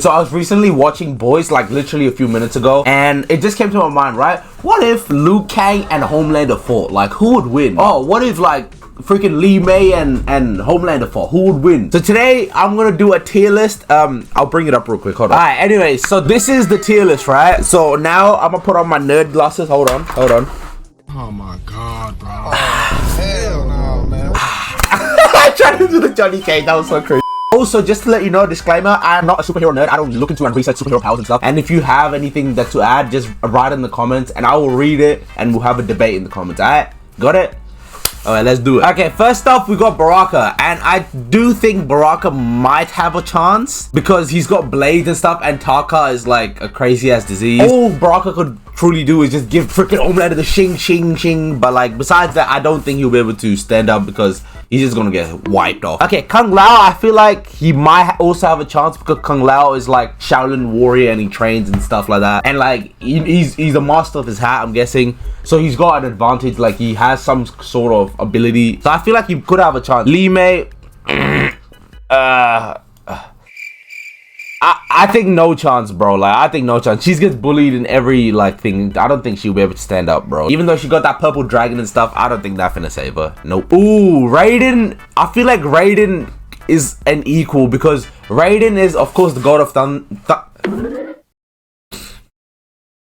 So I was recently watching Boys, like literally a few minutes ago, and it just came to my mind, right? What if Liu Kang and Homelander fought? Like, who would win? Oh, what if like freaking Lemme and Homelander fought? Who would win? So today I'm gonna do a tier list. I'll bring it up real quick. Hold on. Alright, anyway, so this is the tier list, right? So now I'm gonna put on my nerd glasses. Hold on. Oh my god, bro. Hell no, man. I tried to do the Johnny Cage. That was so crazy. Also, just to let you know, disclaimer, I'm not a superhero nerd. I don't look into and research superhero powers and stuff. And if you have anything that to add, just write in the comments and I will read it and we'll have a debate in the comments. Alright? Got it? Alright, let's do it. Okay, first up, we got Baraka. And I do think Baraka might have a chance because he's got blades and stuff and Taka is like a crazy ass disease. All Baraka could truly do is just give freaking Homelander the shing. But like, besides that, I don't think he'll be able to stand up because he's just gonna get wiped off. Okay, Kung Lao, I feel like he might also have a chance because Kung Lao is like Shaolin warrior and he trains and stuff like that. And like, he's a master of his hat, I'm guessing. So he's got an advantage, like he has some sort of ability. So I feel like he could have a chance. Lemme, I think no chance, bro. Like, I think no chance. She gets bullied in every, like, thing. I don't think she'll be able to stand up, bro. Even though she got that purple dragon and stuff, I don't think that's gonna save her. Nope. Ooh, Raiden. I feel like Raiden is an equal because Raiden is, of course, the god of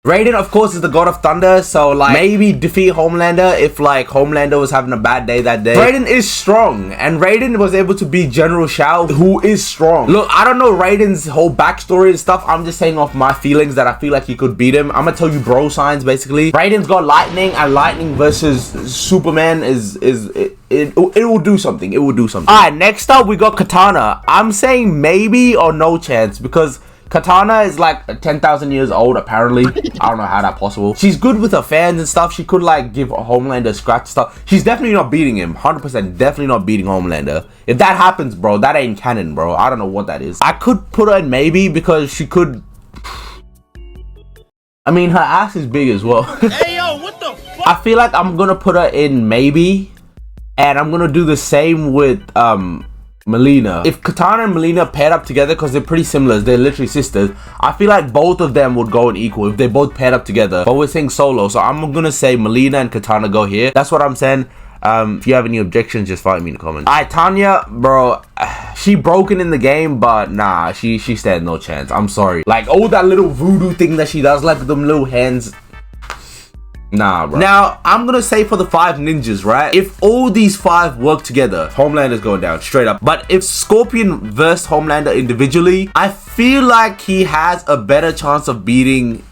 Raiden, of course, is the god of thunder, so like maybe defeat Homelander if like Homelander was having a bad day that day. Raiden is strong, and Raiden was able to beat General Shao, who is strong. Look, I don't know Raiden's whole backstory and stuff. I'm just saying off my feelings that I feel like he could beat him. I'm gonna tell you bro signs basically. Raiden's got lightning, and lightning versus Superman it will do something. It will do something. Alright, next up we got Katana. I'm saying maybe or no chance because Katana is like 10,000 years old apparently. I don't know how that's possible. She's good with her fans and stuff. She could like give Homelander scratch stuff. She's definitely not beating him. 100% definitely not beating Homelander. If that happens, bro, that ain't canon, bro. I don't know what that is. I could put her in maybe because she could. I mean, her ass is big as well. Hey, yo, what the fuck? I feel like I'm gonna put her in maybe. And I'm gonna do the same with Melina. If Katana and Melina paired up together, because they're pretty similar, they're literally sisters, I feel like both of them would go in equal if they both paired up together. But we're saying solo, so I'm gonna say Melina and Katana go here. That's what I'm saying. If you have any objections, just find me in the comments. Alright, Tanya, bro, she broken in the game, but nah, she stands no chance. I'm sorry. Like, oh, that little voodoo thing that she does, like them little hands. Nah, bro. Now, I'm gonna say for the 5 ninjas, right? If all these 5 work together, Homelander's going down, straight up. But if Scorpion versus Homelander individually, I feel like he has a better chance of beating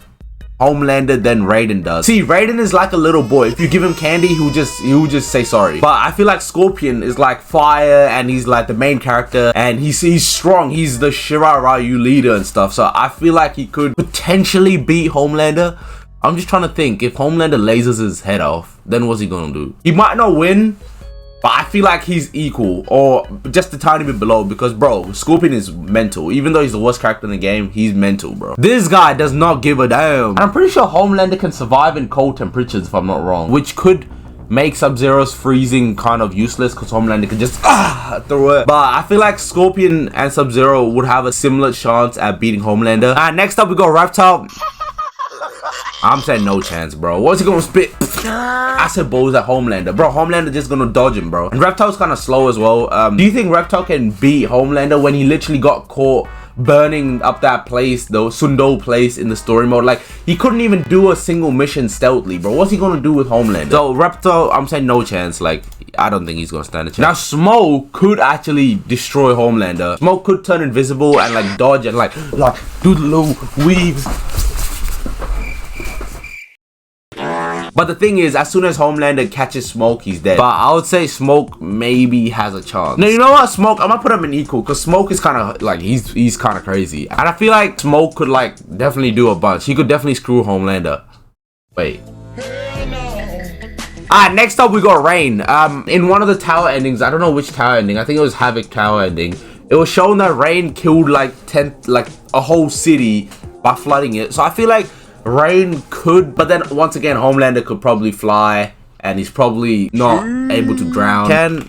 Homelander than Raiden does. See, Raiden is like a little boy. If you give him candy, he will just say sorry. But I feel like Scorpion is like fire, and he's like the main character, and he's strong. He's the Shirai Ryu leader and stuff. So I feel like he could potentially beat Homelander. I'm just trying to think, if Homelander lasers his head off, then what's he gonna do? He might not win, but I feel like he's equal or just a tiny bit below because, bro, Scorpion is mental. Even though he's the worst character in the game, he's mental, bro. This guy does not give a damn. And I'm pretty sure Homelander can survive in cold temperatures, if I'm not wrong, which could make Sub-Zero's freezing kind of useless because Homelander can just throw it. But I feel like Scorpion and Sub-Zero would have a similar chance at beating Homelander. And next up, we got Reptile. I'm saying no chance, bro. What's he gonna spit? I said balls at Homelander. Bro, Homelander just gonna dodge him, bro. And Reptile's kind of slow as well. Do you think Reptile can beat Homelander when he literally got caught burning up that place, the Sundol place in the story mode? Like, he couldn't even do a single mission stealthily, bro. What's he gonna do with Homelander? So, Reptile, I'm saying no chance. Like, I don't think he's gonna stand a chance. Now, Smoke could actually destroy Homelander. Smoke could turn invisible and, like, dodge and, like do the little weaves. But the thing is, as soon as Homelander catches Smoke, he's dead. But I would say Smoke maybe has a chance. Now, you know what? Smoke, I'm gonna put him in equal because Smoke is kind of like, he's kind of crazy. And I feel like Smoke could like definitely do a bunch. He could definitely screw Homelander. Wait. Alright, next up we got Rain. In one of the tower endings, I don't know which tower ending. I think it was Havoc tower ending. It was shown that Rain killed like a whole city by flooding it. So I feel like Rain could, but then once again Homelander could probably fly and he's probably not able to drown. Can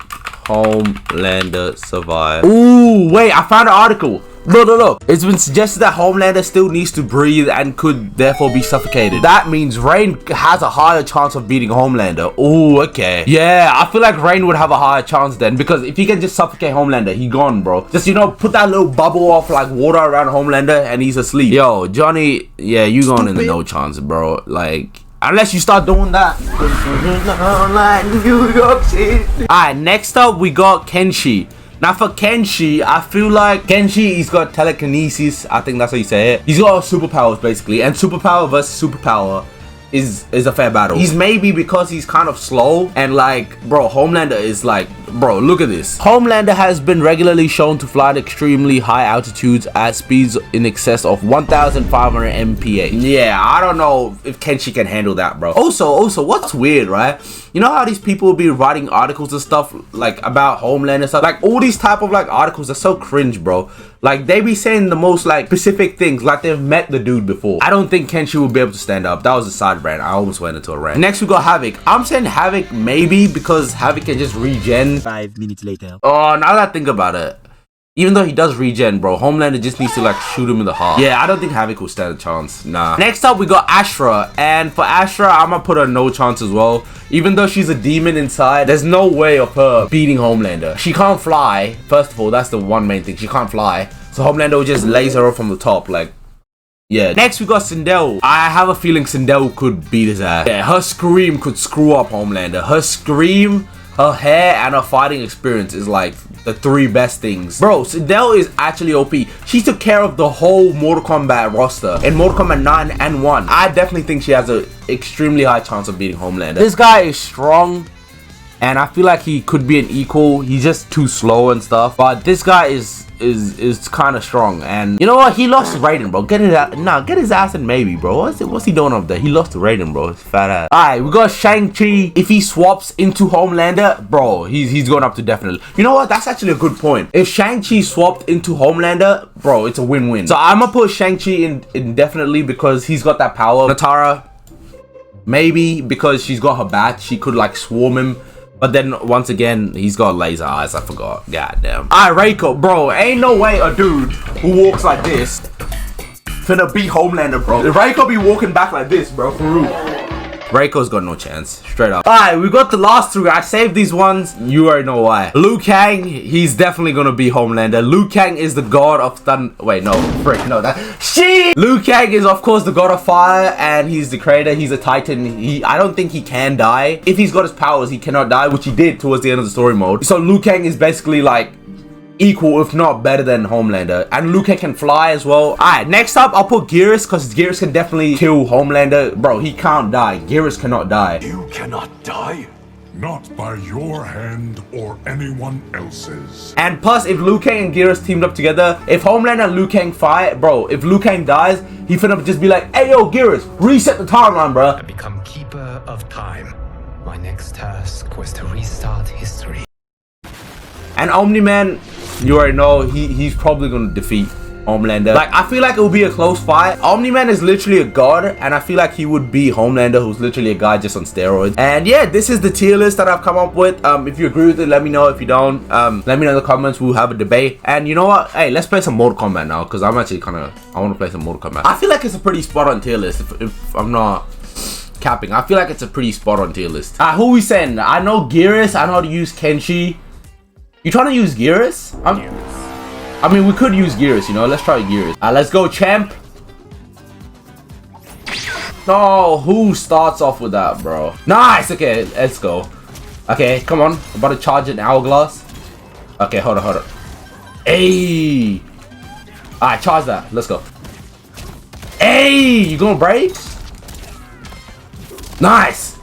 Homelander survive? Ooh, wait, I found an article. No. It's been suggested that Homelander still needs to breathe and could therefore be suffocated. That means Rain has a higher chance of beating Homelander. Oh, okay. Yeah, I feel like Rain would have a higher chance then, because if he can just suffocate Homelander, he gone, bro. Just, you know, put that little bubble of like water around Homelander and he's asleep. Yo, Johnny, yeah, you going in the no chance, bro. Like, unless you start doing that. Alright, next up we got Kenshi. Now for Kenshi, I feel like Kenshi, he's got telekinesis. I think that's how you say it. He's got superpowers basically, and superpower versus superpower is a fair battle. He's maybe because he's kind of slow, and like, bro, Homelander is like, bro, look at this. Homelander has been regularly shown to fly at extremely high altitudes at speeds in excess of 1,500 mph. Yeah, I don't know if Kenshi can handle that, bro. Also, what's weird, right? You know how these people will be writing articles and stuff like about Homelander and stuff? Like all these type of like articles are so cringe, bro. Like they be saying the most like specific things, like they've met the dude before. I don't think Kenshi will be able to stand up. That was a side rant. I almost went into a rant. Next we got Havoc. I'm saying Havoc maybe because Havoc can just regen. 5 minutes later. Oh, now that I think about it, even though he does regen, bro, Homelander just needs to like shoot him in the heart. Yeah, I don't think Havoc will stand a chance. Nah. Next up we got Ashra, and for Ashra I'm gonna put her no chance as well. Even though she's a demon inside, there's no way of her beating Homelander. She can't fly. First of all, that's the one main thing. She can't fly. So Homelander will just laser her from the top, like, yeah. Next we got Sindel. I have a feeling Sindel could beat his ass. Yeah, her scream could screw up Homelander. Her scream, her hair, and her fighting experience is like the 3 best things. Bro, Sindel is actually OP. She took care of the whole Mortal Kombat roster in Mortal Kombat 9 and 1. I definitely think she has an extremely high chance of beating Homelander. This guy is strong, and I feel like he could be an equal. He's just too slow and stuff. But this guy is kind of strong, and you know what? He lost to Raiden, bro. Get his ass in maybe, bro. What's he doing up there? He lost to Raiden, bro. His fat ass. Alright, we got Shang-Chi. If he swaps into Homelander, bro, he's going up to definitely. You know what? That's actually a good point. If Shang-Chi swapped into Homelander, bro, it's a win-win. So I'm gonna put Shang-Chi in indefinitely because he's got that power. Natara, maybe because she's got her bat, she could like swarm him. But then once again, he's got laser eyes. I forgot. God damn. Alright, Reiko, bro. Ain't no way a dude who walks like this finna beat Homelander, bro. Reiko be walking back like this, bro. For real. Reiko's got no chance. Straight up. Alright, we got the last 3. I saved these ones. You already know why. Liu Kang, he's definitely gonna be Homelander. Liu Kang is the god of thunder. Wait, no. Frick, no. That shit. Liu Kang is, of course, the god of fire, and he's the creator. He's a titan. I don't think he can die. If he's got his powers, he cannot die, which he did towards the end of the story mode. So Liu Kang is basically like equal, if not better than Homelander, and Liu Kang can fly as well. Alright, next up I'll put Geras, because Geras can definitely kill Homelander. Bro, he can't die. Geras cannot die. You cannot die? Not by your hand or anyone else's. And plus, if Liu Kang and Geras teamed up together, if Homelander and Liu Kang fight, bro, if Liu Kang dies, he finna just be like, hey yo, Geras, reset the timeline, bro. I become keeper of time. My next task was to restart history. And Omni-Man, you already know, he's probably gonna defeat Homelander. Like, I feel like it will be a close fight. Omni-Man is literally a god, and I feel like he would be Homelander, who's literally a guy just on steroids. And yeah, this is the tier list that I've come up with. If you agree with it, let me know. If you don't, let me know in the comments. We'll have a debate. And you know what? Hey, let's play some Mortal Kombat now, because I'm actually I want to play some Mortal Kombat. I feel like it's a pretty spot on tier list, if I'm not capping. I feel like it's a pretty spot on tier list. Who we saying? I know Geras. I know how to use Kenshi. You trying to use Geras? I mean, we could use Geras, you know. Let's try Geras. Let's go, champ. No, who starts off with that, bro? Nice. Okay, let's go. Okay, come on. I'm about to charge an hourglass. Okay, hold on. Hey. Alright, charge that. Let's go. Hey, you gonna break? Nice.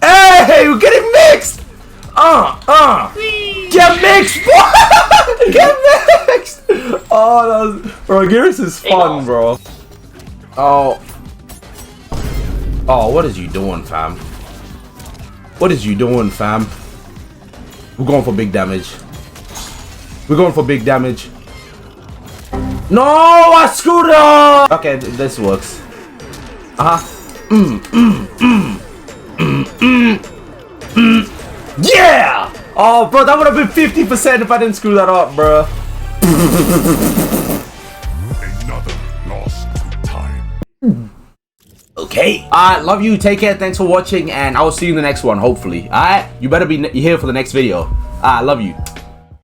Hey, we're getting mixed. Get mixed, boy! Get mixed! Oh, that was... Bro, Geras is fun, bro. Oh, what is you doing, fam? What is you doing, fam? We're going for big damage. No, I screwed up! Okay, this works. Yeah! Oh, bro, that would have been 50% if I didn't screw that up, bro. Another lost to time. Okay. Alright, love you. Take care. Thanks for watching, and I will see you in the next one, hopefully. Alright? You better be here for the next video. Alright, love you.